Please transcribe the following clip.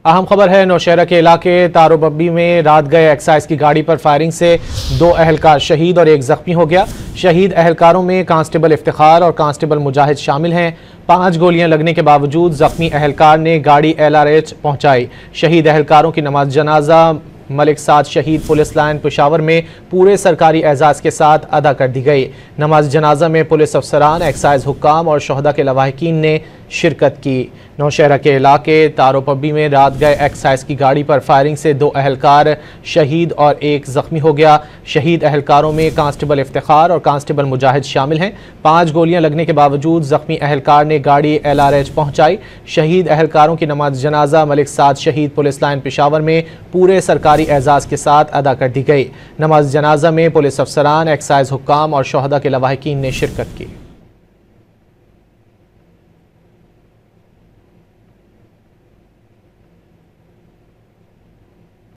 अहम खबर है, नौशहरा के इलाके तारोबब्बी में रात गए एक्साइज की गाड़ी पर फायरिंग से 2 अहलकार शहीद और 1 जख्मी हो गया। शहीद अहलकारों में कांस्टेबल इफ्तिखार और कांस्टेबल मुजाहिद शामिल हैं। 5 गोलियां लगने के बावजूद जख्मी अहलकार ने गाड़ी LRH पहुंचाई। शहीद अहलकारों की नमाज जनाजा मलिक साद शहीद पुलिस लाइन पेशावर में पूरे सरकारी एजाज़ के साथ अदा कर दी गई। नमाज जनाजा में पुलिस अफसरान, एक्साइज हुक्काम और शहदा के लवाहिकीन ने शिरकत की। नौशहरा के इलाके तारोपब्बी में रात गए एक्साइज की गाड़ी पर फायरिंग से 2 अहलकार शहीद और 1 जख्मी हो गया। शहीद अहलकारों में कांस्टेबल इफ्तिखार और कांस्टेबल मुजाहिद शामिल हैं। 5 गोलियां लगने के बावजूद जख्मी अहलकार ने गाड़ी LRH पहुंचाई। शहीद अहलकारों की नमाज जनाजा मलिक साद शहीद पुलिस लाइन पेशावर में पूरे सरकारी एजाज़ के साथ अदा कर दी गई। नमाज जनाजा में पुलिस अफसरान, एक्साइज हुक्काम और शहदा के लवाहिकीन ने शिरकत की।